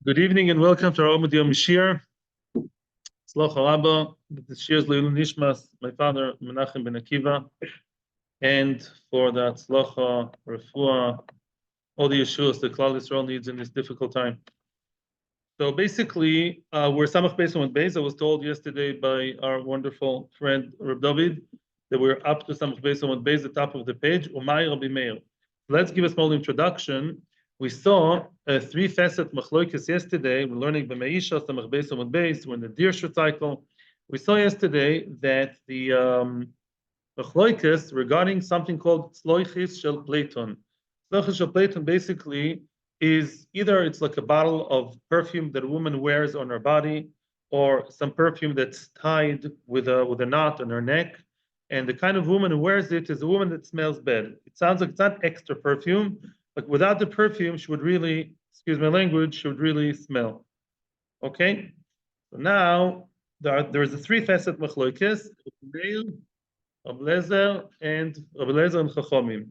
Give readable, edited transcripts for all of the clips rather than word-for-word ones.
Good evening and welcome to our Omid Yom Shir. Tzlocha Rabba. This Shir is Leilun Nishmas, my father Menachem ben Akiva, and for the Tzlocha Refuah, all the Yeshuas that Klal Yisrael needs in this difficult time. So basically, we're Samach Beis Amud Beis. I was told yesterday by our wonderful friend Reb David that we're up to Samach Beis Amud Beis, the top of the page. Umay Rabbi Meir. Let's give a small introduction. We saw a three-facet machloikis yesterday. We're learning b'meisha, Samach Beis Amud Beis. We're in the Dirshu cycle. We saw yesterday that the machloikis regarding something called tzloichis shel Platon. Tzloichis shel Platon basically is either it's like a bottle of perfume that a woman wears on her body, or some perfume that's tied with a knot on her neck. And the kind of woman who wears it is a woman that smells bad. It sounds like it's not extra perfume, but without the perfume, she would really, excuse my language, she would really smell. Okay? So now there is a three-facet machloikis, Rabbi Lezer and Chachomim.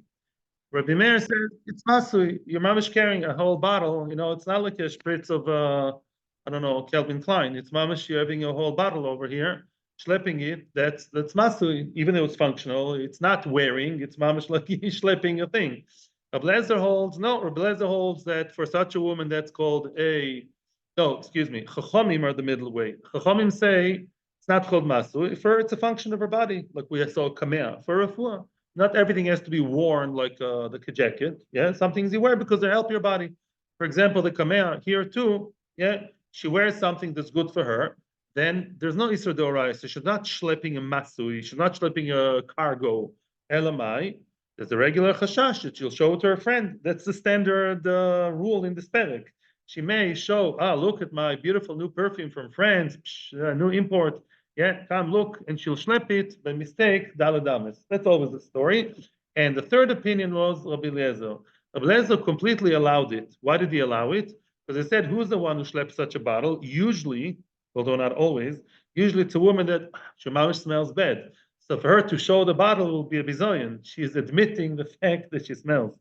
Rabbi Meir says it's masui. Your mom is carrying a whole bottle. You know, it's not like a spritz of I don't know, Calvin Klein. It's mamash, you're having a whole bottle over here, schlepping it. That's masui. Even though it's functional, it's not wearing. It's mamash like he's schlepping a thing. Rabbi Lezer holds that for such a woman, that's called Chachomim are the middle way. Chachomim say it's not called masui. For it's a function of her body, like we saw kamea for refuah. Not everything has to be worn like the jacket. Yeah, some things you wear because they help your body. For example, the kamea here too. Yeah, she wears something that's good for her. Then there's no isur d'oraisa. So she's not schlepping a masui. She's not schlepping a cargo. Elamai. There's a regular chashash that she'll show it to her friend. That's the standard rule in this perek. She may show, look at my beautiful new perfume from France, new import. Yeah, come look, and she'll schlep it by mistake, daladamis. That's always the story. And the third opinion was Rabbi Lezer. Rabbi Lezer completely allowed it. Why did he allow it? Because he said, who's the one who schleps such a bottle? Usually, although not always, usually it's a woman that shemamish smells bad. So for her to show the bottle will be a bizoyan. She is admitting the fact that she smells.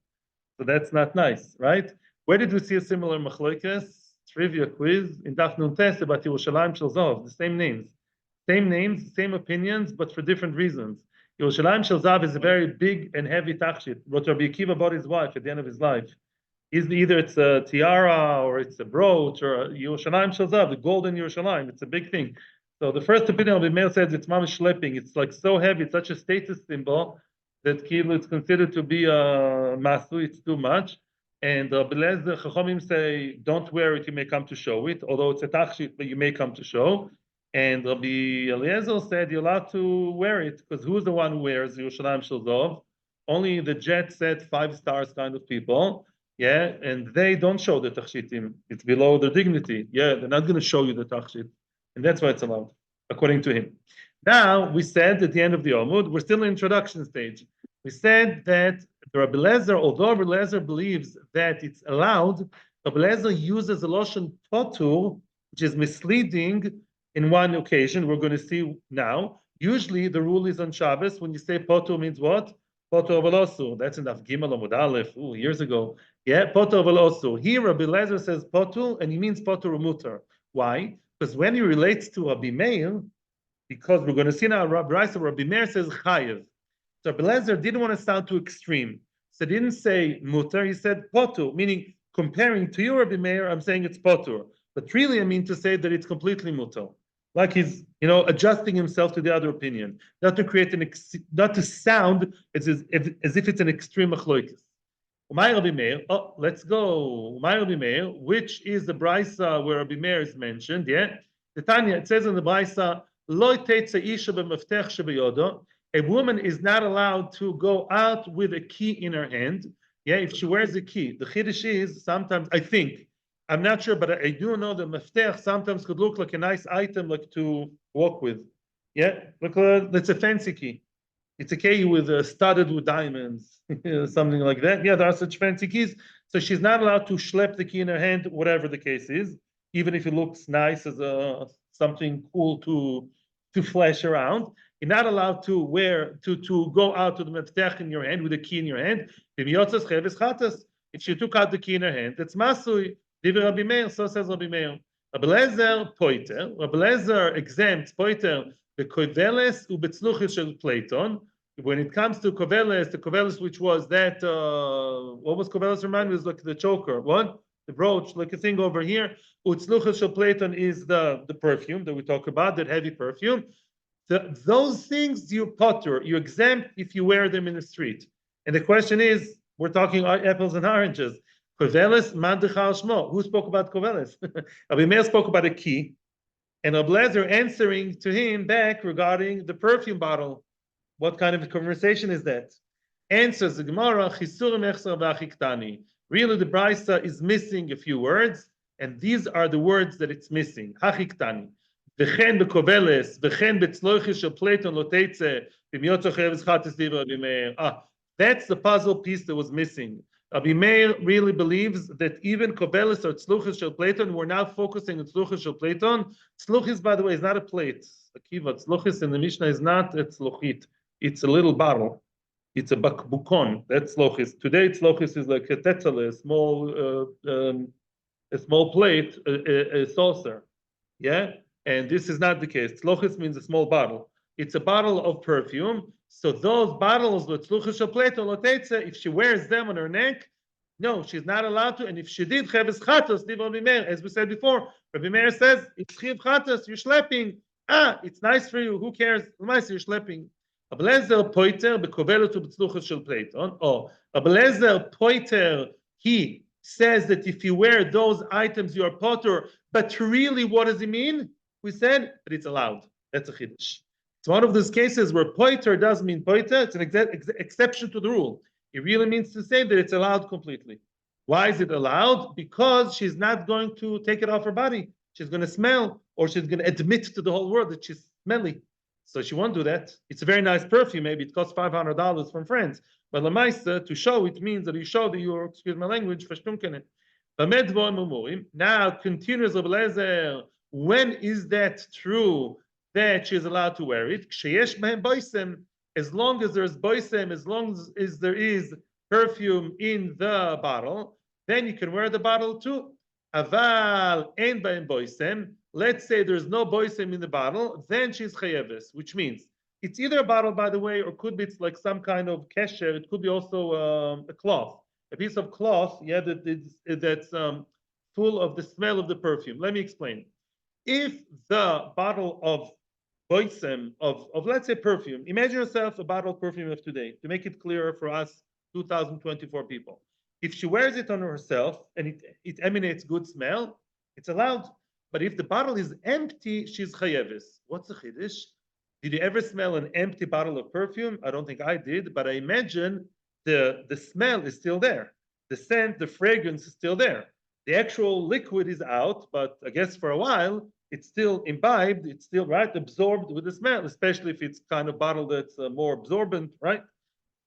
So that's not nice, right? Where did we see a similar machloikas? Trivia quiz in Daf Nun Tes about Yerushalayim Shel Zav, the same names. Same names, same opinions, but for different reasons. Yerushalayim Shel Zav is a very big and heavy tachshit. What Rabbi Akiva bought his wife at the end of his life. Either it's a tiara or it's a brooch or Yerushalayim Shel Zav, the golden Yerushalayim. It's a big thing. So the first opinion of the male says it's mamish schlepping. It's like so heavy, it's such a status symbol that it's considered to be a masu. It's too much. And Belez Chachomim say don't wear it. You may come to show it, although it's a tachshit, but you may come to show. And Rabbi Eliezer said you're allowed to wear it because who's the one who wears Yerushalayim Shel Zav? Only the jet set 5 stars kind of people. Yeah, and they don't show the tachshitim. It's below their dignity. Yeah, they're not going to show you the tachshit. And that's why it's allowed, according to him. Now, we said at the end of the Omud, we're still in the introduction stage. We said that Rabbi Lezer, although Rabbi Lezer believes that it's allowed, Rabbi Lezer uses a loshon potur, which is misleading in one occasion. We're going to see now. Usually, the rule is on Shabbos. When you say potur means what? Potur v'losu. That's in Daf Gimel Amud Aleph, years ago. Yeah, potur v'losu. Here, Rabbi Lezer says potur, and he means potur umutar. Why? Because when he relates to Rabbi Meir, because we're going to see now Rabbi Meir says chayev. So Rabbi Lezer didn't want to sound too extreme. So he didn't say mutar, he said potur, meaning comparing to you, Rabbi Meir, I'm saying it's potur. But really I mean to say that it's completely mutar. Like he's, adjusting himself to the other opinion. Not to create not to sound as if it's an extreme achloikis. Umay Rabbi Meir, let's go. Umay Rabbi Meir, which is the brisa where Rabbi Meir is mentioned, yeah? The Tanya, it says in the brisa, Lo teitze isha b'meftech shebeyodo. A woman is not allowed to go out with a key in her hand. Yeah, if she wears a key. The chiddush is sometimes, I think, I'm not sure, but I do know that meftech sometimes could look like a nice item, like to walk with. Yeah, because it's a fancy key. It's a key with studded with diamonds, something like that. Yeah, there are such fancy keys. So she's not allowed to schlep the key in her hand, whatever the case is, even if it looks nice as something cool to flash around. You're not allowed to go out to the meftech in your hand with a key in your hand. If she took out the key in her hand, that's masui. Divrei Rabbi Meir, so says Rabbi Meir. Rabbi Lezer poiter. Rabbi Lezer exempts poiter the koveles ubetzluchis shel Platon. When it comes to koveles, the koveles which was that what was koveles? Remind me, it was like the choker. What? The brooch, like a thing over here. Utzluchis shel Platon is the perfume that we talk about, that heavy perfume. Those things you potter, you exempt if you wear them in the street. And the question is, we're talking apples and oranges. Koveles, man dechal shmo. Who spoke about koveles? Rabbi Meir spoke about a key, and Rabbi Lezer answering to him back regarding the perfume bottle. What kind of a conversation is that? Answers the Gemara, Chisurim echsar v'achiktani. Really, the Brisa is missing a few words, and these are the words that it's missing. Hachiktani. V'chen bekoveles, v'chen betzloichish shel Platon lo teitze, b'miyot zochev eschatis divrei Rabbi Meir. That's the puzzle piece that was missing. Rabbi Meir really believes that even koveles or tzluchis shel Platon, we're now focusing on tzluchis shel Platon. Tzluchis, by the way, is not a plate. Akiva, tzluchis in the Mishnah is not a tzluchit. It's a little bottle. It's a bakbukon. That's tzluchis. Today, tzluchis is like a tetzale, a small plate, a saucer. Yeah? And this is not the case. Tzluchis means a small bottle. It's a bottle of perfume. So those bottles with tzluchis shel Platon lo teitze, if she wears them on her neck, no, she's not allowed to. And if she did cheves chatos, divrei Rabbi Meir, as we said before, Rabbi Meir says it's chev chatos. You're schlepping. It's nice for you. Who cares? Nice, you're schlepping. Rabbi Lezer poiter bekovelet ubetzluchis shel Platon. Oh, Rabbi Lezer poiter, he says that if you wear those items, you are potter. But really, what does he mean? We said that it's allowed. That's a chiddush. It's one of those cases where poiter doesn't mean poiter. It's an exception to the rule. It really means to say that it's allowed completely. Why is it allowed? Because she's not going to take it off her body. She's going to smell, or she's going to admit to the whole world that she's smelly. So she won't do that. It's a very nice perfume. Maybe it costs $500 from friends. But lamaisa, to show, it means that you show that you're, excuse my language, verstunkene. Now continues Rabbi Lezer. When is that true that she is allowed to wear it? As long as there's boisem, as long as there is perfume in the bottle, then you can wear the bottle too. Aval ein b'hem boisem. Let's say there's no boisem in the bottle, then she's chayeves, which means it's either a bottle, by the way, or could be it's like some kind of kesher. It could be also a cloth, a piece of cloth, yeah, that's full of the smell of the perfume. Let me explain. If the bottle of boisem, of let's say perfume, imagine yourself a bottle of perfume of today, to make it clearer for us 2024 people. If she wears it on herself and it emanates good smell, it's allowed. But if the bottle is empty, she's chayeves. What's the chiddush? Did you ever smell an empty bottle of perfume? I don't think I did, but I imagine the smell is still there. The scent, the fragrance is still there. The actual liquid is out, but I guess for a while, it's still imbibed, it's still, right, absorbed with the smell, especially if it's kind of bottle that's more absorbent, right?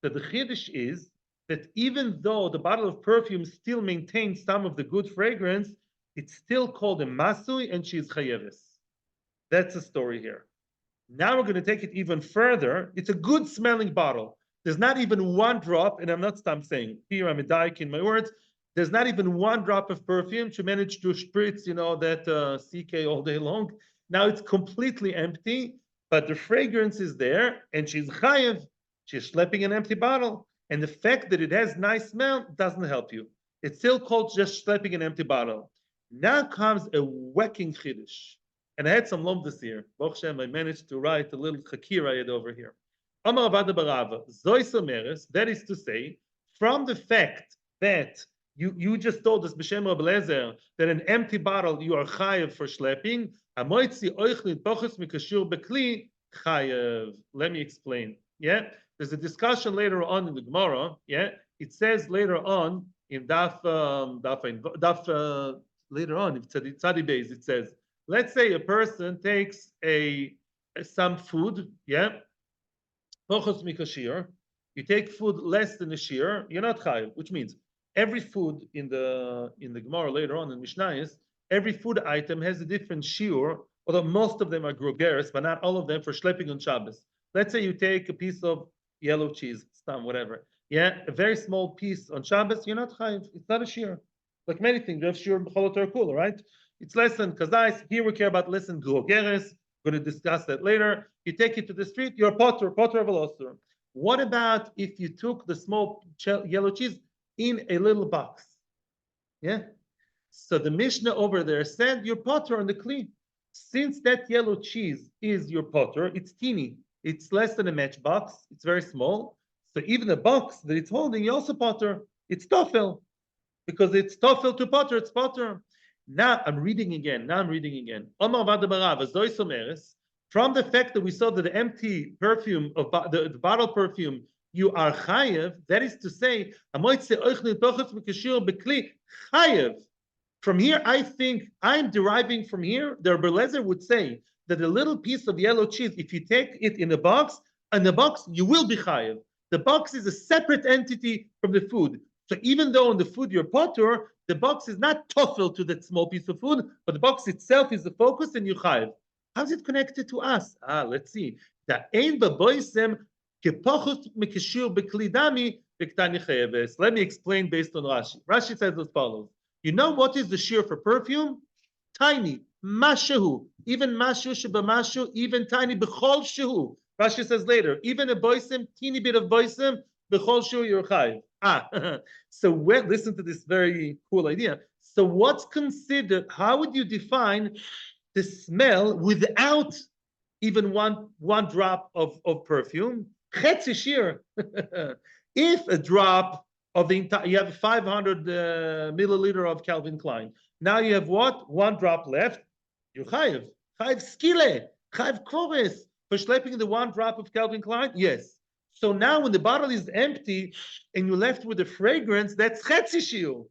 So the chiddush is that even though the bottle of perfume still maintains some of the good fragrance, it's still called a masui, and she's chayeves. That's the story here. Now we're going to take it even further. It's a good smelling bottle. There's not even one drop, and I'm not saying here, I'm a dyke in my words. There's not even one drop of perfume. She managed to spritz, that CK all day long. Now it's completely empty, but the fragrance is there, and she's chayev. She's schlepping an empty bottle. And the fact that it has nice smell doesn't help you. It's still called just schlepping an empty bottle. Now comes a whacking chiddush. And I had some lomdas here. Baruch Hashem, I managed to write a little chakir I had over here. Amar Avada Barava, Zois Omeres, that is to say, from the fact that you just told us, B'Shem Rabbi Lezer, that an empty bottle you are chayev for schlepping, Hamoitzi oichlin pochus mikashur bekli chayev. Let me explain. Yeah? There's a discussion later on in the Gemara. Yeah? It says later on in later on, in Tzadi Beis, it says, let's say a person takes some food, yeah, pochos mikashir. You take food less than a shir, you're not chayiv, which means every food in the Gemara later on in Mishnayos, every food item has a different shiur, although most of them are grogeres, but not all of them for schlepping on Shabbos. Let's say you take a piece of yellow cheese, some whatever, yeah, a very small piece on Shabbos, you're not chayiv, it's not a shir. Like many things, you have shiur b'chol kula, right? It's less than kazais. Here we care about less than grogeres. We're going to discuss that later. You take it to the street, you're potter of velosur. What about if you took the small yellow cheese in a little box? Yeah. So the Mishnah over there said your potter on the kli. Since that yellow cheese is your potter, it's teeny. It's less than a matchbox. It's very small. So even the box that it's holding, you also potter. It's tofel. Because it's tofel to potter, it's potter. Now I'm reading again. From the fact that we saw that the empty perfume of the bottle perfume, you are chayev. That is to say, chayev. From here, I think I'm deriving from here. The Rebbe Lezer would say that a little piece of yellow cheese, if you take it in a box, you will be chayev. The box is a separate entity from the food. So even though on the food you're potter, the box is not tofel to that small piece of food, but the box itself is the focus and you chayev. How's it connected to us? Let's see. Let me explain based on Rashi. Rashi says as follows. You know what is the shear for perfume? Tiny. Mashahu. Even mashu shebamashu, even tiny b'chol shehu. Rashi says later, even a boisim, teeny bit of boisim, b'chol shehu you're chayiv. So listen to this very cool idea. So what's considered, how would you define the smell without even one drop of perfume? Chetzi shear. If a drop of the entire, you have 500 milliliter of Calvin Klein. Now you have what? One drop left. You chayiv skile, chayiv kores for schlepping the one drop of Calvin Klein. Yes. So now when the bottle is empty and you're left with the fragrance, that's chetzi shiur,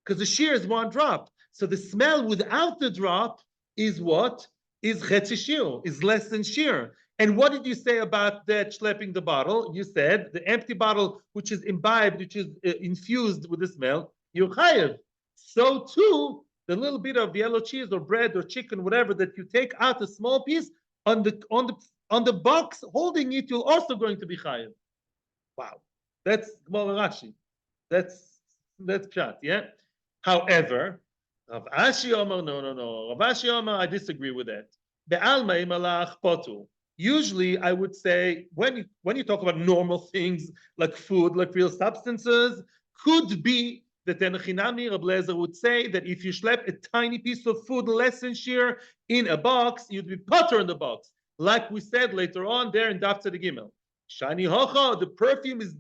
because the shear is one drop. So the smell without the drop is what? Is chetzi shiur, is less than shear. And what did you say about that schlepping the bottle? You said the empty bottle, which is imbibed, which is infused with the smell, you're chayev. So too, the little bit of yellow cheese or bread or chicken, whatever, that you take out a small piece on the box holding it, you're also going to be chayev. Wow, that's Gemara Rashi. That's pshat, yeah. However, Rav Ashi Omar, no. Rav Ashi Omar, I disagrei with that. Be'almei malach potu. Usually, I would say when you talk about normal things like food, like real substances, could be that Tenachinami Reb Lezer would say that if you schlep a tiny piece of food less than shear in a box, you'd be potter in the box, like we said later on there in Daf Tzad Gimel. Shani Hocha, the perfume is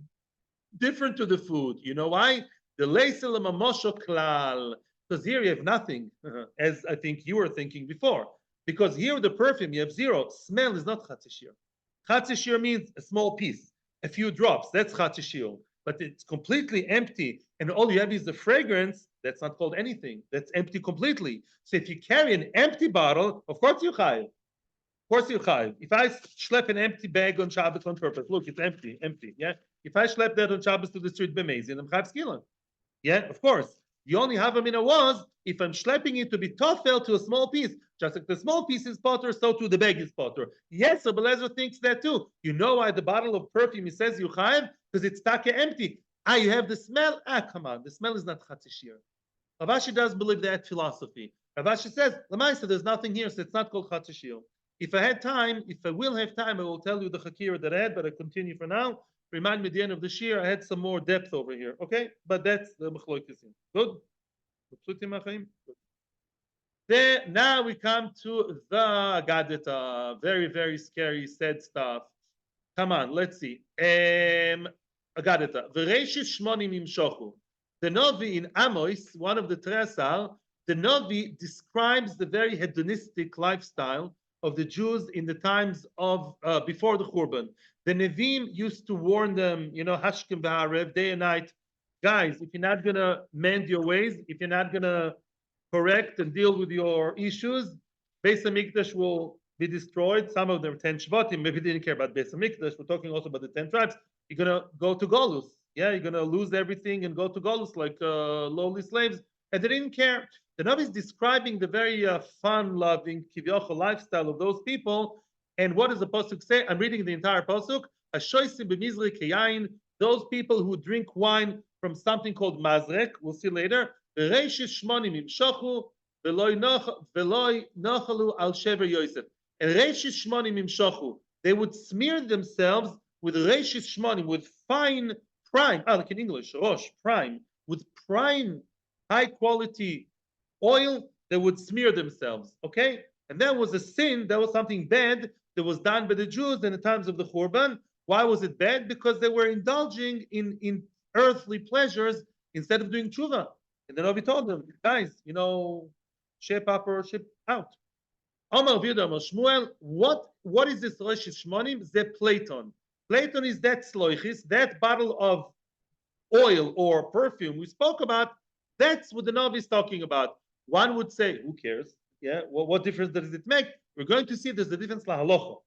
different to the food. You know why? The leisel mamosho klal, because here you have nothing, as I think you were thinking before. Because here the perfume, you have zero. Smell is not chatzi shiur. Chatzi shiur means a small piece, a few drops. That's chatzi shiur. But it's completely empty, and all you have is the fragrance. That's not called anything. That's empty completely. So if you carry an empty bottle, of course you chayiv. Of course you chayiv. If I schlep an empty bag on Shabbos on purpose, look, it's empty. Yeah. If I schlep that on Shabbos to the street b'mezin, I'm chayiv skila. Yeah, of course. The only havamina was if I'm schlepping it to be tofel to a small piece, just like the small piece is potter, so too the bag is potter. Yes, Rebbe Lezer thinks that too. You know why the bottle of perfume, he says you chayiv? Because it's taka empty. You have the smell? Come on, the smell is not chatzi shiur. Rav Ashi does believe that philosophy. Rav Ashi says, Lamaisa, there's nothing here, so it's not called chatzi shiur. If I will have time, I will tell you the chakira that I had, but I continue for now. Remind me at the end of the year, I had some more depth over here. Okay? But that's the machloikesim. Good? There, now we come to the Agadita. Very, very scary, sad stuff. Come on, let's see. Agadita. V'reishis shmonim imshochu. The Novi in Amos, one of the Tresar, the Novi describes the very hedonistic lifestyle of the Jews in the times of before the Churban. The Nevi'im used to warn them, Hashkim v'Harev, day and night, guys, if you're not going to mend your ways, if you're not going to correct and deal with your issues, Beis HaMikdash will be destroyed. Some of them 10 Shvatim, maybe they didn't care about Beis HaMikdash. We're talking also about the 10 tribes. You're going to go to Golus. Yeah, you're going to lose everything and go to Golus like lowly slaves. And they didn't care. The Navi is describing the very fun-loving Kivyochel lifestyle of those people. And what does the Pasuk say? I'm reading the entire Pasuk. Ashoisim b'mizri keyayin, those people who drink wine from something called mazrek, we'll see later. Bereishis Shmonim imshachu veloy nachalu al shever Yosef. And Reishis Shmonim imshachu. They would smear themselves with Reishis Shmonim, with fine prime, like in English, Rosh, prime, with prime, high quality oil. They would smear themselves, okay? And that was a sin, that was something bad that was done by the Jews in the times of the Churban. Why was it bad? Because they were indulging in earthly pleasures instead of doing tshuva. And then Ovi told them, guys, shape up or shape out. Amar Vida Amar Shmuel, what is this Rosh Shmonim? Ze Platon. Platon is that sloichis, that bottle of oil or perfume we spoke about. That's what the Navi is talking about. One would say, who cares? Yeah, what difference does it make? We're going to see there's a difference la halacha.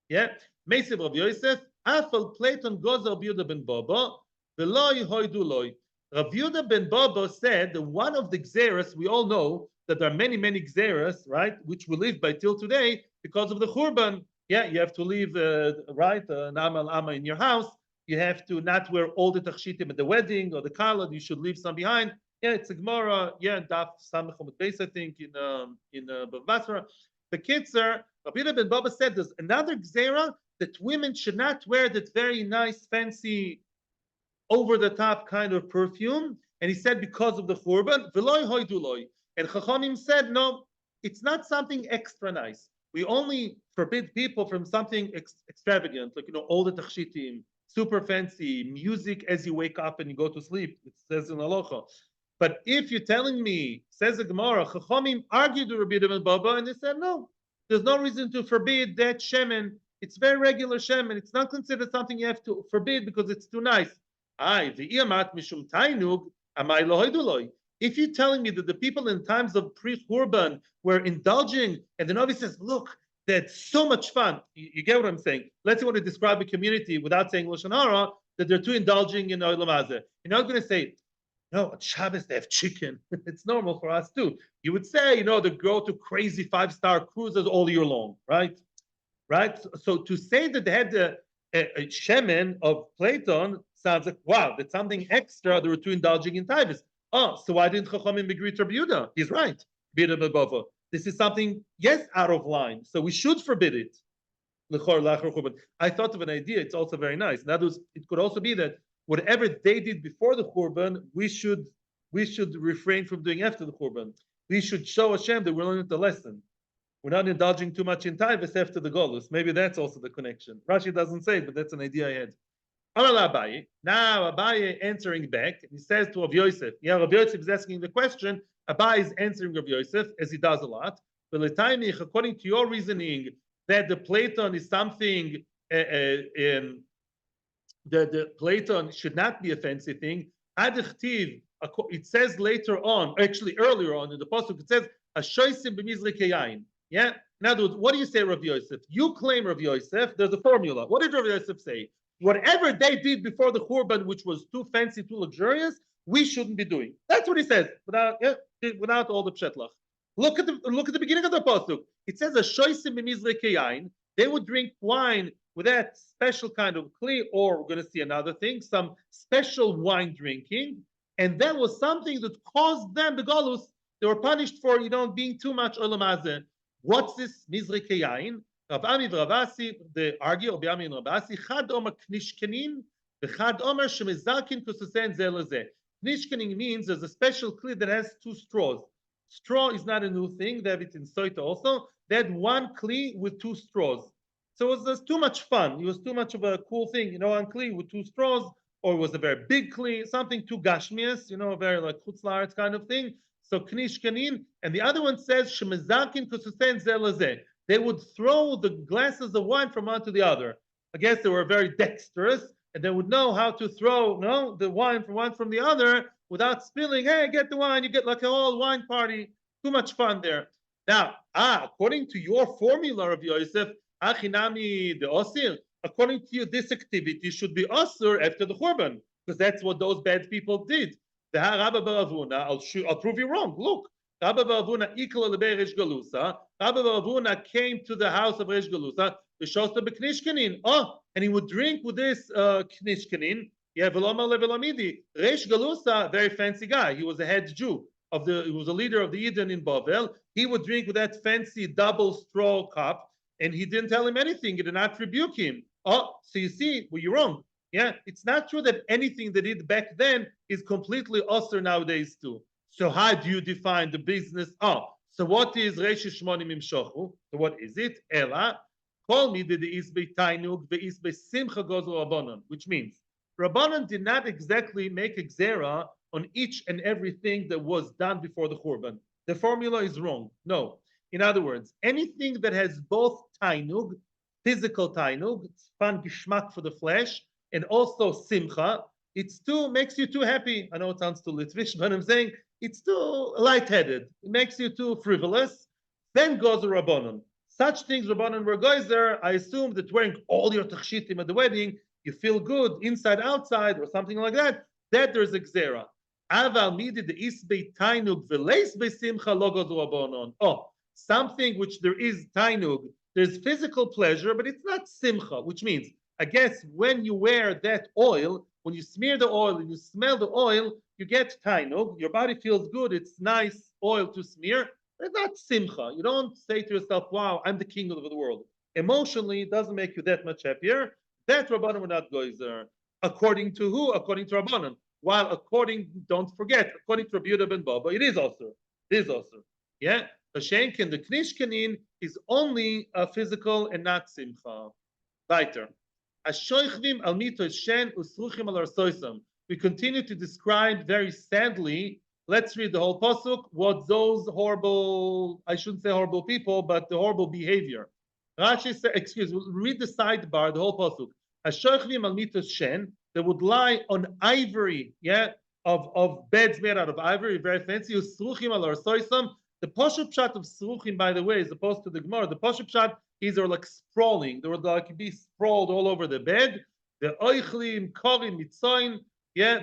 Yeah, Meisiv Rav Yosef, Afal Platon goes Rav Yehuda ben Baba, Veloy hoidu loy. Rav Yehuda ben Baba said that one of the gzeras, we all know that there are many, many gzeras, right, which we live by till today because of the Churban. Yeah, you have to leave, right, an amal amma in your house. You have to not wear all the tachshitim at the wedding or the kala. You should leave some behind. Yeah, it's a Gemara. Yeah, Daf Samech Amud Beis, I think, in Basra. The Kitzer, Rabbi Yehuda ben Baba said there's another gzera that women should not wear that very nice, fancy, over-the-top kind of perfume. And he said because of the Churban, V'loi hoidu loy. And Chachamim said, no, it's not something extra nice. We only forbid people from something extravagant, like, all the tachshitim, super fancy, music as you wake up and you go to sleep. It says in Halacha. But if you're telling me, says the Gemara, Chachamim argued with Rabbi Yehuda ben Baba, and they said, no, there's no reason to forbid that shemen. It's very regular shemen. It's not considered something you have to forbid because it's too nice. If you're telling me that the people in times of pre-Churban were indulging, and the Navi says, look, that's so much fun. You get what I'm saying? Let's say want to describe a community without saying Lashon Hara, that they're too indulging in Olam Hazeh. You're not going to say, no, on Shabbos they have chicken. It's normal for us too. You would say, they go to crazy 5-star cruises all year long, right? Right? So to say that they had a shemen of Platon sounds like, wow, that's something extra. They were too indulging in Taivas. Oh, so why didn't Chachamim agree to Rabbi Yehuda? He's right. This is something, yes, out of line. So we should forbid it. I thought of an idea. It's also very nice. In other words, it could also be that whatever they did before the Churban, we should refrain from doing after the Churban. We should show Hashem that we're learning the lesson. We're not indulging too much in Taivas after the Golus. Maybe that's also the connection. Rashi doesn't say it, but that's an idea I had. Now Abaye answering back, he says to Rav Yosef, Rav Yosef is asking the question, Abaye is answering Rav Yosef, as he does a lot. But according to your reasoning, that the Platon is something, the Platon should not be a fancy thing. It says later on, actually earlier on in the Pasuk, it says, Ashoisim b'mizrei keyayin. Yeah? In other words, what do you say, Rav Yosef? You claim, Rav Yosef, there's a formula. What did Rav Yosef say? Whatever they did before the Churban, which was too fancy, too luxurious, we shouldn't be doing. That's what he says, without all the pshetlach. Look at the beginning of the pasuk. It says, "Ashoisim b'mizrei keyayin." They would drink wine with that special kind of kli, or we're going to see another thing, some special wine drinking, and that was something that caused them the galus. They were punished for, being too much olam hazeh. What's this mizrei keyayin? Rav Ami v'Ravasi, they argue, Rav Ami and Ravasi, Chad Omer Knishkenin, v'Chad Omer Shemezakin Kususen Zeh Lezeh. Knishkenin means there's a special kli that has 2 straws. Straw is not a new thing. They have it in Soita also. They had 1 kli with 2 straws. So it was just too much fun. It was too much of a cool thing, 1 kli with 2 straws, or it was a very big kli, something too gashmias, a very like chutz la'aretz kind of thing. So knishkenin, and the other one says Shemezakin Kususen Zeh Lezeh. They would throw the glasses of wine from one to the other. I guess they were very dexterous, and they would know how to throw the wine from one from the other without spilling. Hey, get the wine. You get like a whole wine party. Too much fun there. Now, according to your formula of Yosef, achinami de osir, according to you, this activity should be osir after the Churban, because that's what those bad people did. The Rabba Baravuna, I'll prove you wrong. Look. Rabba Baravuna ikla lebei Reish Galusa. Rabba Baravuna came to the house of Reish Galusa. V'shosta b'knishkenin. And he would drink with this knishkenin. Yeah, v'lomar levelamidi. Reish Galusa, very fancy guy. He was a head Jew. he was a leader of the Eden in Bavel. He would drink with that fancy double straw cup, and he didn't tell him anything. He did not rebuke him. Oh, so you see, well, you're wrong. Yeah, it's not true that anything they did back then is completely usher nowadays too. So how do you define the business? Oh, so what is Reish Shmonim Imshochu? So what is it? Ela, call me the Isbe Tainug, the Isbe Simcha Gozu Rabbanon, which means Rabbanon did not exactly make a gzera on each and everything that was done before the Churban. The formula is wrong. No. In other words, anything that has both Tainug, physical Tainug, it's fun geschmack for the flesh, and also Simcha, it's too makes you too happy. I know it sounds too Litvish, but I'm saying it's too lightheaded. It makes you too frivolous. Then goes the Rabbanon. Such things, Rabbanon were geyser. I assume that wearing all your tachshitim at the wedding, you feel good inside, outside, or something like that. That there's a gzera. Aval midi the isbei tainug v'leis besimcha lo goes the Rabbanon. Oh, something which there is tainug, there's physical pleasure, but it's not simcha, which means, I guess, when you wear that oil, when you smear the oil and you smell the oil, you get tainug. Your body feels good. It's nice oil to smear. But it's not simcha. You don't say to yourself, wow, I'm the king of the world. Emotionally, it doesn't make you that much happier. That Rabbanon would not go there. According to who? According to Rabbanon. While don't forget, according to Rabbi Yehuda ben Baba, it is also. It is also. Yeah? The Shenkin, the Knishkanin, is only physical and not simcha. Weiter. We continue to describe very sadly. Let's read the whole pasuk. What those horrible, I shouldn't say horrible people, but the horrible behavior. Rashi said, read the sidebar, the whole pasuk. Hashochvim al mitos shen, they would lie on ivory, yeah, of beds made out of ivory, very fancy. Usruchim al arsoisam. The pasuk pshat of sruchim, by the way, as opposed to the Gemara, the pasuk pshat is they're like sprawling. They would like be sprawled all over the bed. The oichlim korim mitzoin. Yeah,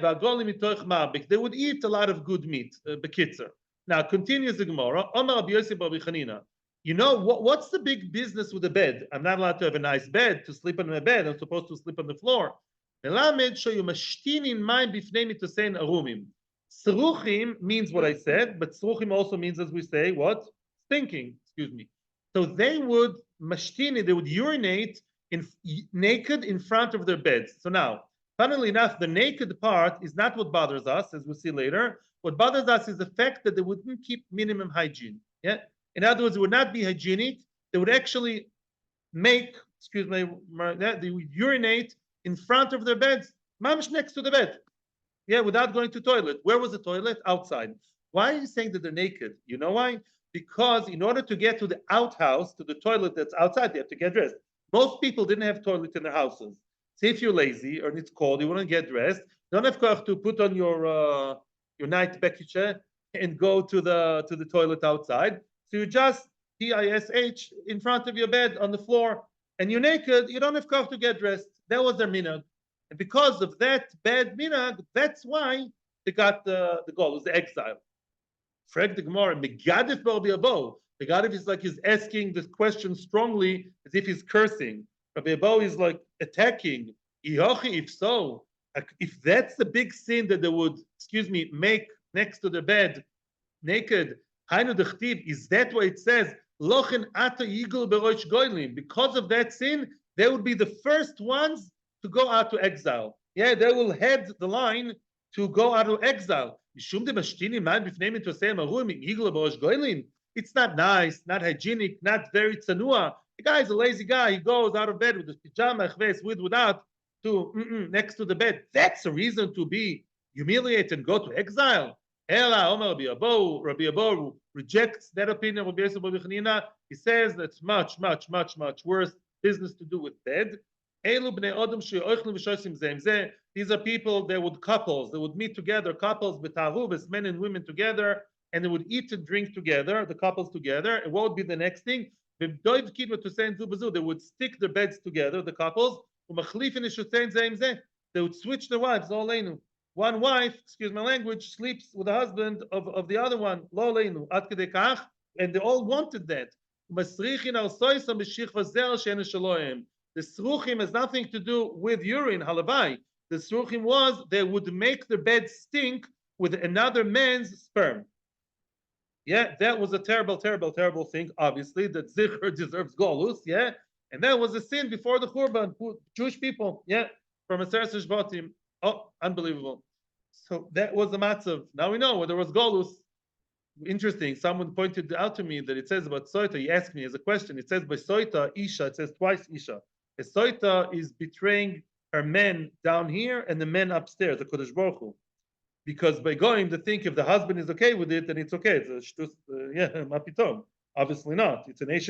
they would eat a lot of good meat, bekitzer. Now, continues the Gemara. You know, what's the big business with the bed? I'm not allowed to have a nice bed, to sleep on my bed. I'm supposed to sleep on the floor. Seruchim means what I said, but seruchim also means, as we say, what? Stinking, excuse me. So they would, mashtini, they would urinate naked in front of their beds. So now, funnily enough, the naked part is not what bothers us, as we'll see later. What bothers us is the fact that they wouldn't keep minimum hygiene. Yeah. In other words, it would not be hygienic. They would actually make, they would urinate in front of their beds, mamish next to the bed. Yeah, without going to toilet. Where was the toilet? Outside. Why are you saying that they're naked? You know why? Because in order to get to the outhouse, to the toilet that's outside, they have to get dressed. Most people didn't have toilet in their houses. So if you're lazy or it's cold, you want to get dressed, you don't have to put on your night bekiche and go to the toilet outside. So you just TISH in front of your bed on the floor, and you're naked. You don't have to get dressed. That was their minhag, and because of that bad minhag, that's why they got the goal. It was the exile. Frag the Gemara, Megadif Rabbi Abo. Megadif is like he's asking this question strongly, as if he's cursing. Rabbi Abo is like attacking. If so, if that's the big sin that they would, make next to the bed, naked, is that why it says, Lochen ata yigul berosh goylim? Because of that sin, they would be the first ones to go out to exile. Yeah, they will head the line to go out of exile. It's not nice, not hygienic, not very tsanua. The guy is a lazy guy. He goes out of bed with his pajama, without, to next to the bed. That's a reason to be humiliated and go to exile. Rabbi Abo rejects that opinion of Rabbi Yosef. He says that's much, much, much, much worse business to do with bed. These are people, they would meet together, couples, men and women together, and they would eat and drink together, the couples together. And what would be the next thing? They would stick their beds together, the couples. They would switch their wives. One wife, excuse my language, sleeps with the husband of the other one. And they all wanted that. The sruchim has nothing to do with urine, halavai. The sruchim was they would make their bed stink with another man's sperm. Yeah, that was a terrible, terrible, terrible thing. Obviously, that Zikr deserves Golus. Yeah, and that was a sin before the Churban. Jewish people. Yeah, from a Shvatim. Oh, unbelievable. So that was the matzav. Now we know when there was Golus. Interesting. Someone pointed out to me that it says about Soita. He asked me as a question. It says by Soita, Isha. It says twice Isha. A Soita is betraying her men down here and the men upstairs, the Kodesh Baruch Hu. Because by going to think if the husband is okay with it, then it's okay. It's a shtus, yeah, mapitom. Obviously not. It's an ish.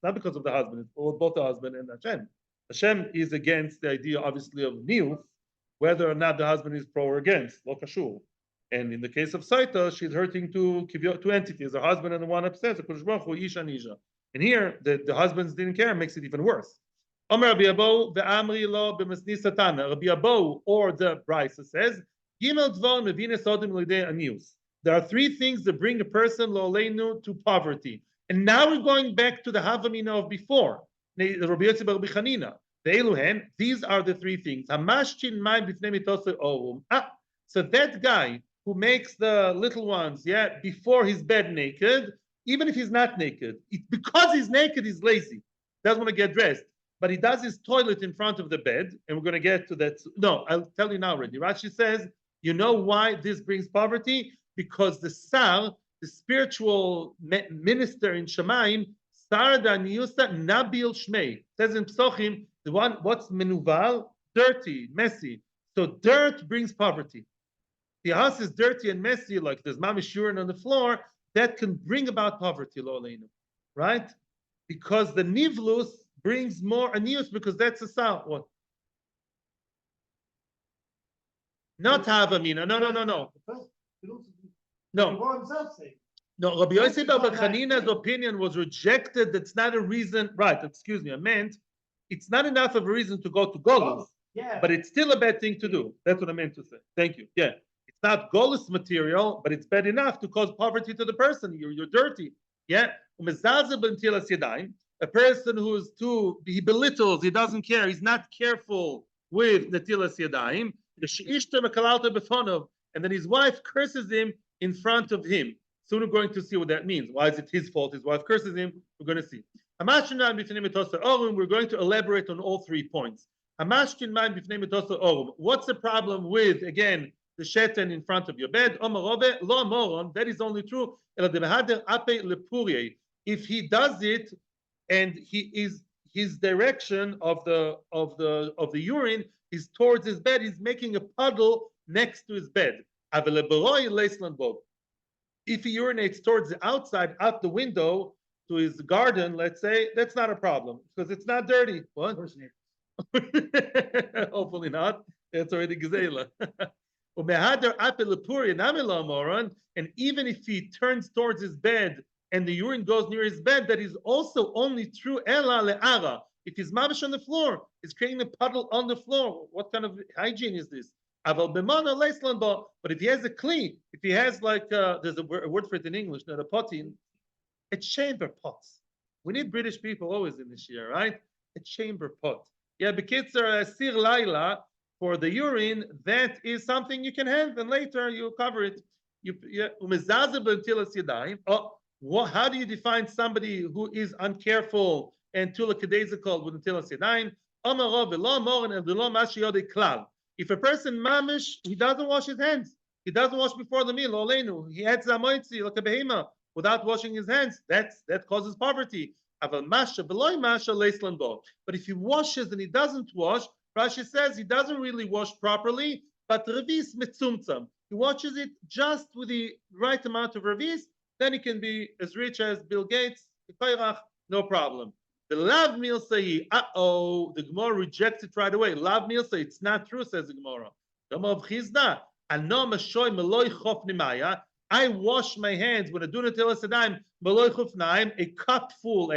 Not because of the husband. It's both the husband and Hashem. Hashem is against the idea, obviously, of niyus, whether or not the husband is pro or against. Lo kashur. And in the case of Saita, she's hurting two entities, her husband and the one upstairs, the Kodesh Baruch Hu, Isha and Isha. And here, the husbands didn't care, makes it even worse. Omer Rabbi Abo ve'amri lo b'masni satana. Rabbi Abo, or the Brisa says, Gimel Dvar Mevine Sodim Lidei Anius. There are three things that bring a person lo'aleinu to poverty. And now we're going back to the Havamina of before. Rabbi Yossi bar Bichanina. These are the three things. Hamashchin mayim b'fnei mitosei orum. So that guy who makes the little ones, yeah, before his bed naked, even if he's not naked, because he's naked, he's lazy, doesn't want to get dressed. But he does his toilet in front of the bed, and we're going to get to that. No, I'll tell you now already. Rashi says, you know why this brings poverty? Because the Sar, the spiritual minister in Shemaim, Sarda Niyusa Nabil Shmei, says in Psochim, the one, what's menuval? Dirty, messy. So dirt brings poverty. The house is dirty and messy, like there's mamish urine on the floor, that can bring about poverty, lo aleinu, right? Because the nivlus brings more anius, because that's a sound. What? Not havamina. No. No, Rabbi Yossi bar Chanina's opinion was rejected. That's not a reason. Right, excuse me. I meant it's not enough of a reason to go to Golus, but it's still a bad thing to do. That's what I meant to say. Thank you. Yeah. It's not Golus material, but it's bad enough to cause poverty to the person. You're dirty. Yeah. A person who is he belittles, he doesn't care, he's not careful with netilas yadayim, and then his wife curses him in front of him. Soon we're going to see what that means. Why is it his fault? His wife curses him. We're going to see. We're going to elaborate on all 3 points. What's the problem with, again, the sheten in front of your bed? That is only true if he does it and his direction of the urine is towards his bed, he's making a puddle next to his bed. If he urinates towards the outside, out the window to his garden, let's say, that's not a problem because it's not dirty. What? Hopefully not. That's already gazela. And even if he turns towards his bed and the urine goes near his bed, that is also only true ela le'ara. If he's mamish on the floor, he's creating a puddle on the floor. What kind of hygiene is this? But if he has a kli, if he has like, there's a word for it in English, not a potin, a chamber pot. We need British people always in this year, right? A chamber pot. Yeah, bekitzer sir laila for the urine, that is something you can have, and later you cover it. How do you define somebody who is uncareful and tulakadezikal with netilas yadayim? If a person mamish, he doesn't wash his hands. He doesn't wash before the meal. He adds zamoitzi like a behema without washing his hands. That causes poverty. But if he washes and he doesn't wash, Rashi says he doesn't really wash properly, but revis mitzumtzam. He washes it just with the right amount of revis, then he can be as rich as Bill Gates, no problem. The lav meal say, the Gemara rejects it right away. Lav meal say, it's not true, says the Gemara. I wash my hands when I do netilas yadayim, a cup full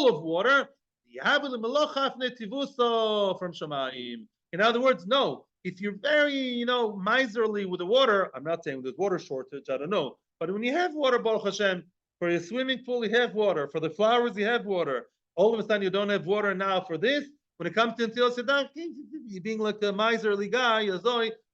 of water. From Shamayim. In other words, no. If you're very, miserly with the water, I'm not saying there's water shortage, I don't know. But when you have water, Baruch Hashem, for your swimming pool, you have water. For the flowers, you have water. All of a sudden, you don't have water now for this. When it comes to netilas yadayim, you're being like a miserly guy,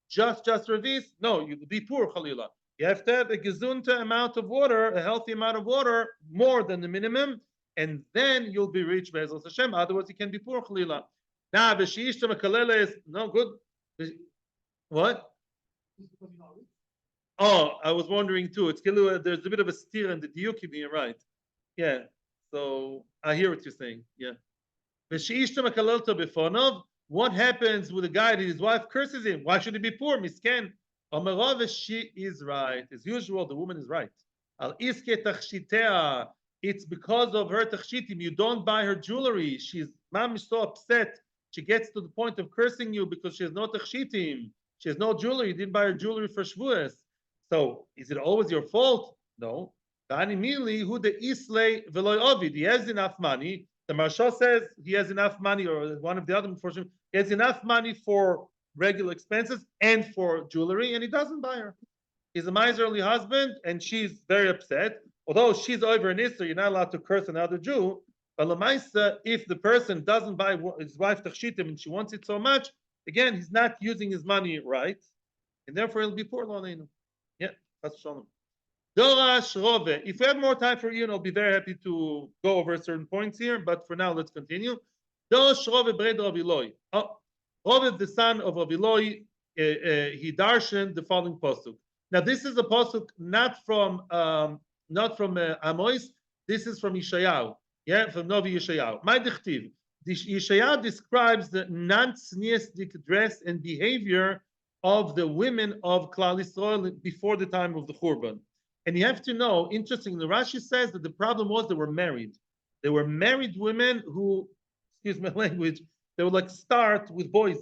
just revis. No, you be poor, Chalila. You have to have a gezunta amount of water, a healthy amount of water, more than the minimum, and then you'll be rich Be'ezras Hashem. Otherwise, you can be poor chalila. Now, v'sheishta mekalele is no good. What? Oh, I was wondering too. It's there's a bit of a steer in the diukim here, right? Yeah. So I hear what you're saying. Yeah. What happens with a guy that his wife curses him? Why should he be poor? Misken. She is right. As usual, the woman is right. It's because of her tachshitim. You don't buy her jewelry. She's mom is so upset. She gets to the point of cursing you because she has no tachshitim. She has no jewelry. You didn't buy her jewelry for Shavuos. So is it always your fault? No. He has enough money. The Marsha says he has enough money, or one of the other unfortunately, he has enough money for regular expenses and for jewelry, and he doesn't buy her. He's a miserly husband, and she's very upset. Although she's over an Isser, you're not allowed to curse another Jew. But Lamaisa, if the person doesn't buy his wife tachshitim and she wants it so much, again, he's not using his money right, and therefore he'll be poor. Yeah, that's shalom. Dorash Rove. If we have more time for Ian, I'll be very happy to go over certain points here, but for now, let's continue. Dorash Rove Bred Rav Eloi. Rove, the son of Rav Eloi, he darshaned the following pasuk. Now, this is a pasuk not from Amos. This is from Yeshayahu. Yeah, from Novi Yeshayahu. My dichtiv. Yeshayahu describes the non-tzniistic dress and behavior of the women of Klal Yisrael before the time of the Churban. And you have to know, interestingly, Rashi says that the problem was they were married. They were married women who, excuse my language, they would like start with boys.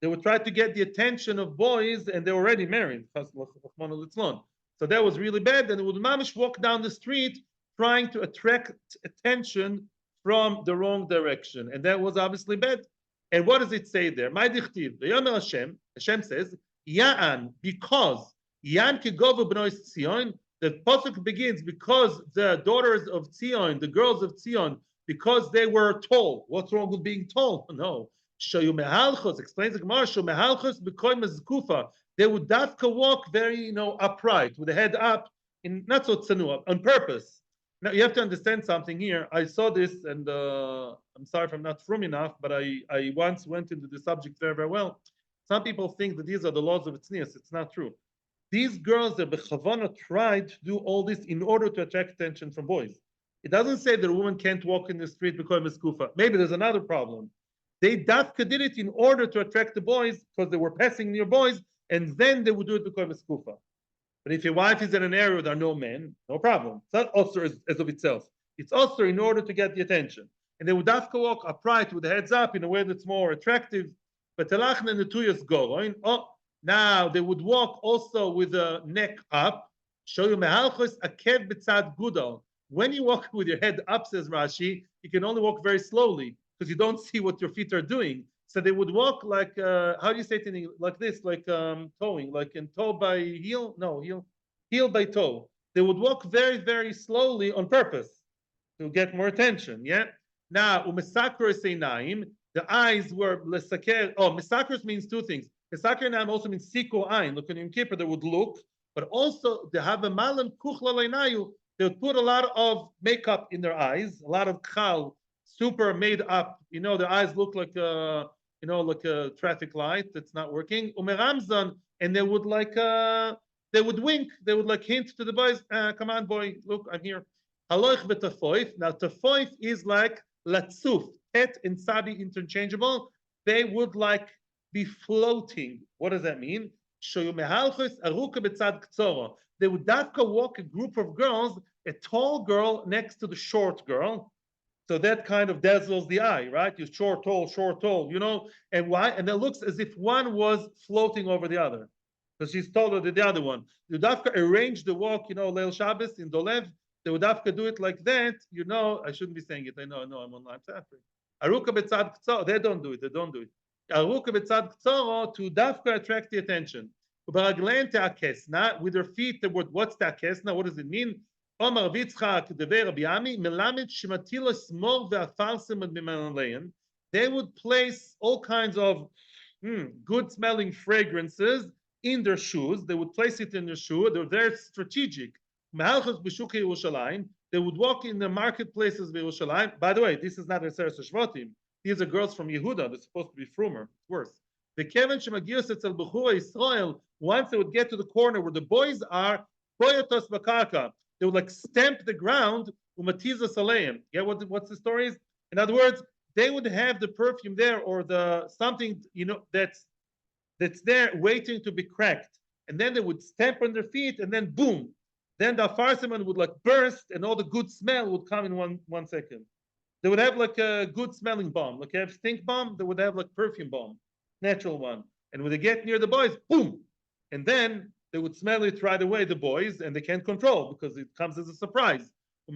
They would try to get the attention of boys, and they were already married. So that was really bad. And they would mamish walk down the street trying to attract attention from the wrong direction. And that was obviously bad. And what does it say there? My dichtiv, Hashem says, Ya'an, because Yan Kigova B'nois Tzion, the pasuk begins because the daughters of Tzion, the girls of Tzion, because they were tall. What's wrong with being tall? No. Shayu Mehalchos explains the Gemara. Shayu Mehalchos b'koy mezkufa. They would dafka walk very, upright with the head up, in not so tsanua, on purpose. Now you have to understand something here. I saw this, and I'm sorry if I'm not frum enough, but I once went into the subject very, very well. Some people think that these are the laws of tznius. It's not true. These girls, the Bechavana, tried to do all this in order to attract attention from boys. It doesn't say that a woman can't walk in the street because of skufa. Maybe there's another problem. They dafka did it in order to attract the boys because they were passing near boys, and then they would do it because of skufa. But if your wife is in an area where there are no men, no problem. It's not also as of itself. It's also in order to get the attention. And they would dafka walk upright with the heads up in a way that's more attractive. But telachna netuyas go. Now they would walk also with the neck up. Show you mehalchos akev b'tzad gudal. When you walk with your head up, says Rashi, you can only walk very slowly because you don't see what your feet are doing. So they would walk like how do you say it in English? Like this, like towing, like in toe by heel. No, heel by toe. They would walk very, very slowly on purpose to get more attention. Yeah. Now umesakros einaim. The eyes were lesaker. Oh, mesakros means two things. Mesaker einaim also means siko ein. Look at Yom Kippur, they would look, but also they have a malam kuchla leinayu. They would put a lot of makeup in their eyes, a lot of chal, super made up. Their eyes look like like a traffic light that's not working. Umeramzan, and they would they would wink. They would hint to the boys, come on, boy, look, I'm here. Haloich v'tafoif. Now, tafoif is like latzuf. Et and sabi interchangeable. They would be floating. What does that mean? They would dafka walk a group of girls, a tall girl next to the short girl. So that kind of dazzles the eye, right? You're short, tall, and why? And it looks as if one was floating over the other because she's taller than the other one. You dafka arrange the walk, Leil Shabbos in Dolev. They would dafka do it like that. I shouldn't be saying it. I know, I'm online. Aruka betzad ktsor. They don't do it. Aruka betzad ktsor to dafka attract the attention. Ubaraglein te'akesna, with their feet. What's te'akesna? What does it mean? Omar Vitzchak dever Rabbi Ami melamed shematilos mor ve'afarsim b'manalein. They would place all kinds of good-smelling fragrances in their shoes. They would place it in their shoe. They're very strategic. They would walk in the marketplaces of Yerushalayim. By the way, this is not a Seres Shvatim. These are girls from Yehuda. They're supposed to be frumer. It's worse. The Kevin Shemagius etzel Bechura Israel. Once they would get to the corner where the boys are, Boyatos Bakarka. They would like stamp the ground. Umatiza Saleim. Yeah, what's the story is? In other words, they would have the perfume there or the something that's there waiting to be cracked, and then they would stamp on their feet, and then boom, then the farsiman would like burst, and all the good smell would come in one second. They would have like a good smelling bomb, like you have stink bomb. They would have like perfume bomb, natural one, and when they get near the boys, boom, and then they would smell it right away, the boys, and they can't control because it comes as a surprise. They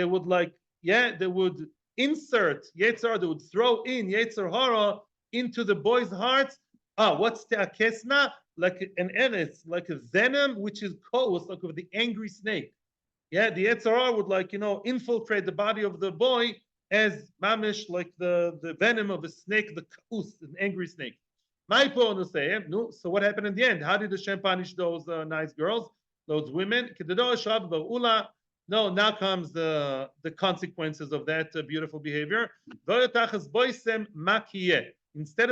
would like, they would insert Yetzer, they would throw in Yetzer Hara into the boys' hearts. What's the akesna? Like an eretz, like a venom, which is cold, like with the angry snake. Yeah, the Yetzer Hara would like, infiltrate the body of the boy as mamish, like the venom of a snake, the kaus, an angry snake. My point is saying, no. So what happened in the end? How did Hashem punish those nice girls, those women? No, now comes the consequences of that beautiful behavior. Instead of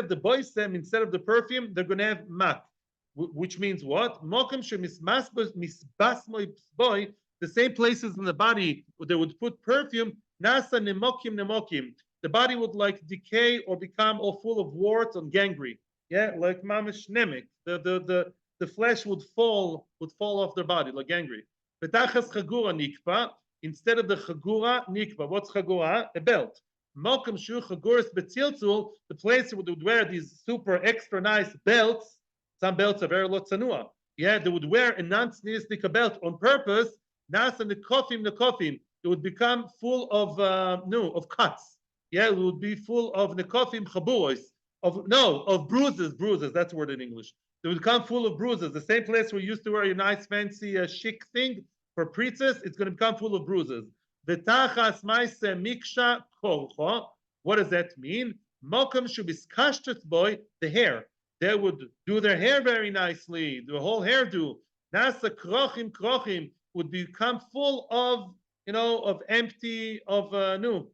the boysem, instead of the perfume, they're going to have mak, which means what? The same places in the body where they would put perfume. Nasa nemokim nemokim. The body would like decay or become all full of warts and gangrene. Yeah, like mamish nemek. The flesh would fall off their body like gangrene. Betachas chagura nikpa. Instead of the chagura nikpa. What's chagura? A belt. Mokum shu chaguras betziltzul. The place where they would wear these super extra nice belts. Some belts are very lotzanua. Yeah, they would wear a non-hedonistic belt on purpose. Nasa nekofim nekofim. It would become full of cuts. Yeah, it would be full of nekofim chaburos. Of bruises. That's the word in English. They would come full of bruises. The same place where you used to wear your nice, fancy, chic thing for princess, it's going to become full of bruises. V'tachas ma'ase miksha kolcho. What does that mean? Mokum shubiskashtet boy, the hair. They would do their hair very nicely, the whole hairdo. Nasa krochim would become full of, of empty, bald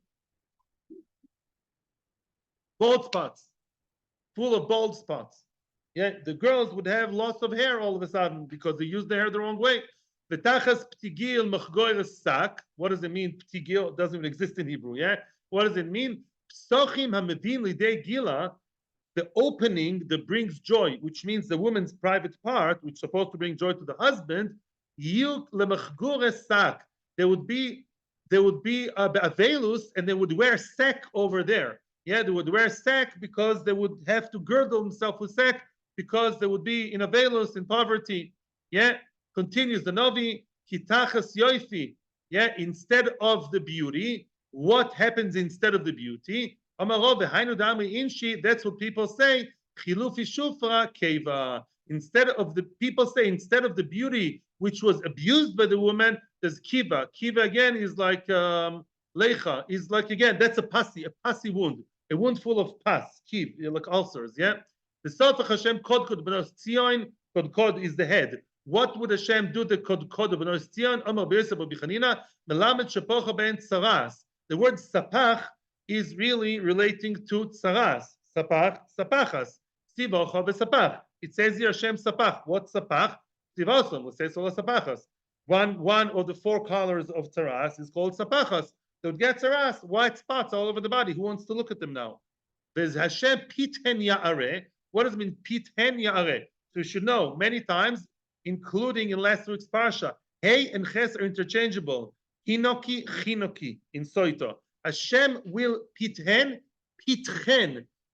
spots. Full of bald spots. Yeah, the girls would have loss of hair all of a sudden because they used their hair the wrong way. V'tachas ptigil machgoy sak. What does it mean? Ptigil doesn't even exist in Hebrew. Yeah, what does it mean? Psochim hamevin lidei gila, the opening that brings joy, which means the woman's private part, which is supposed to bring joy to the husband. Yilk lemachgore sak. There would be a velus, and they would wear sack over there. Yeah, they would wear sack because they would have to girdle themselves with sack because they would be in a velus, in poverty. Yeah, continues the Novi, kitachas yoifi. Yeah, instead of the beauty, what happens instead of the beauty? That's what people say. Chilufi shufra keva. Instead of the beauty which was abused by the woman, there's kiva. Kiva again is like lecha. Is like again that's a pasi wound. A wound full of pus, kiv, like ulcers, yeah? The Sofach Hashem Kod Benos Tzion, Kod is the head. What would Hashem do to Kod Benos Tzion? Amar Be'esav B'Chanina, Melamed Shapocha Ben Tzaras. The word sapach is really relating to tzaras. Sapach, sapachas. Sivocha v'sapach. It says here Hashem sapach. What sapach? Sivosom, we say sola sapachas. One of the four colors of tzaras is called sapachas. They would get tzaras, white spots all over the body. Who wants to look at them now? There's Hashem piten ya'areh. What does it mean, piten ya'areh? So you should know many times, including in last week's parsha, hey and ches are interchangeable. Hinoki, chinoki in soito. Hashem will pithen.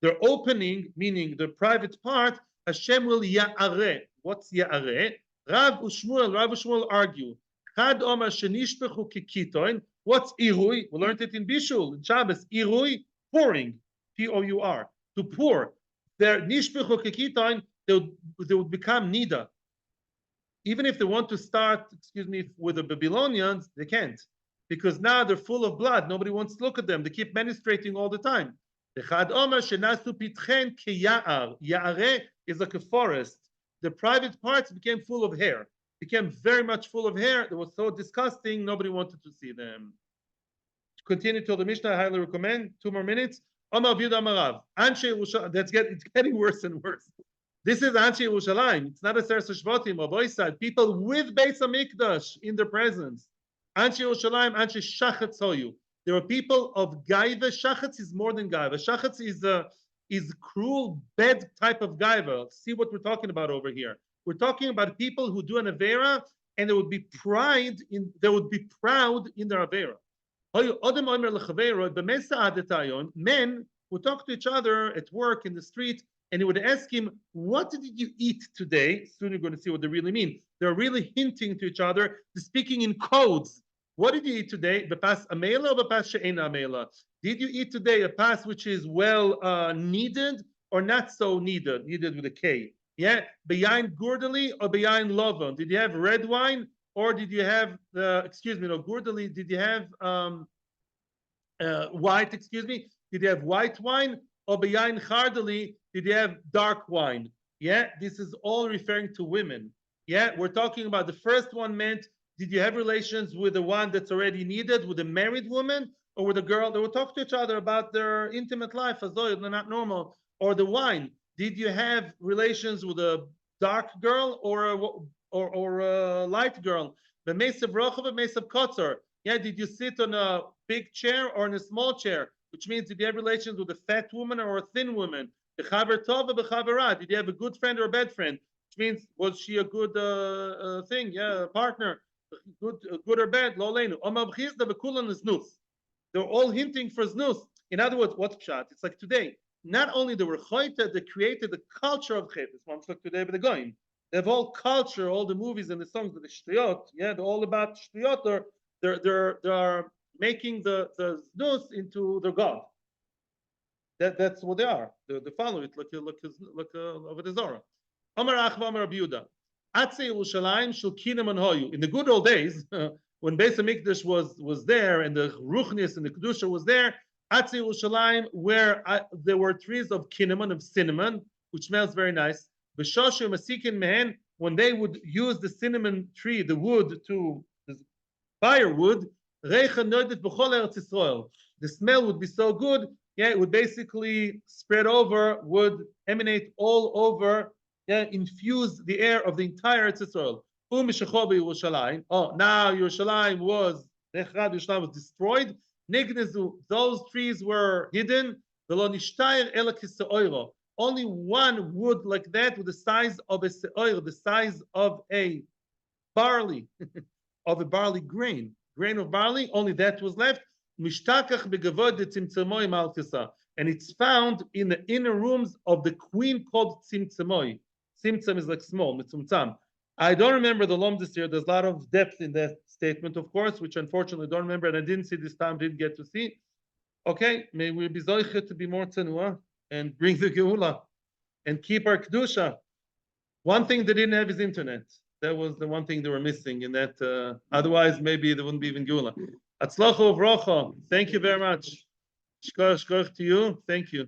Their opening, meaning the private part, Hashem will ya'areh. What's ya'areh? Rav Ushmuel argue. Chad Omer shenishpechu kikitoin. What's irui? We learned it in Bishul, in Shabbos. Irui, pouring, P-O-U-R, to pour. Their nishpechu kikitoin, they would become nida. Even if they want to start, with the Babylonians, they can't. Because now they're full of blood. Nobody wants to look at them. They keep menstruating all the time. Ya'are is like a forest. The private parts became full of hair, became very much full of hair. It was so disgusting, nobody wanted to see them. Continue till the Mishnah, I highly recommend. 2 more minutes. It's getting worse and worse. This is Anshe Yerushalayim. It's not a Seres Shvatim or Boisad. People with Beis Hamikdash in their presence. Anshe Yerushalayim, Anshe Shachatz Hoyu. There are people of Gaiva. Shachatz is more than Gaiva. Shachatz is cruel, bad type of Gaiva. See what we're talking about over here. We're talking about people who do an Avera and they would be proud in their Avera. Men would talk to each other at work, in the street, and he would ask him, what did you eat today? Soon you're going to see what they really mean. They're really hinting to each other. They're speaking in codes. What did you eat today? Bepas amela or bepas she'ena amela? Did you eat today a pas which is well needed or not so needed? Needed with a K. Yeah? Beyain gurdali or beyain lovan? Did you have red wine or did you have, gurdali, did you have white, Did you have white wine? Or beyain chardali, did you have dark wine? Yeah, this is all referring to women. Yeah, we're talking about the first one meant, did you have relations with the one that's already needed, with a married woman, or with a girl? They would talk to each other about their intimate life, as though they're not normal. Or the wine, did you have relations with a dark girl or a light girl? The mesav rochav, the mesav kotzer. Yeah, did you sit on a big chair or in a small chair? Which means, did you have relations with a fat woman or a thin woman? Did you have a good friend or a bad friend? Which means, was she a good partner? Good or bad? They're all hinting for znus. In other words, what's pshat? It's like today. Not only the rechoita, they created the culture of chet. It's one like today with the goyim. They have all culture, all the movies and the songs, the shtiyot. Yeah, they're all about shtiyot. They're making the znus into their god. That's what they are. They follow it like over the Zohar. Amar Achva Amar Rabbi Yehuda. Atzei Yerushalayim shel kinam an hoyu. In the good old days, when Beis Hamikdash was there and the ruchnis and the kedusha was there, Atzei Yerushalayim, where there were trees of cinnamon, which smells very nice. B'shoshu masikin mehen, when they would use the cinnamon tree, the wood to firewood, reicha nodet b'chol Eretz Yisrael. The smell would be so good, yeah, it would basically spread over, would emanate all over, yeah, infuse the air of the entire Eretz Yisrael. Yerushalayim. Oh, now Yerushalayim was destroyed. Nignezu, those trees were hidden. Only one wood like that with the size of a se'oir, the size of a barley, of a barley grain of barley, only that was left. And it's found in the inner rooms of the queen called Tzimtzamoi. Tzimtzam is like small, mitzumtzam. I don't remember the lomdus here. There's a lot of depth in that statement, of course, which unfortunately I don't remember, and I didn't see this time, didn't get to see. Okay, may we be zoichet to be more tzenua and bring the geula and keep our kedusha. One thing they didn't have is internet. That was the one thing they were missing in that. Otherwise, maybe there wouldn't be even geula. Atzlachu uvrocha. Thank you very much. Shkoch to you. Thank you.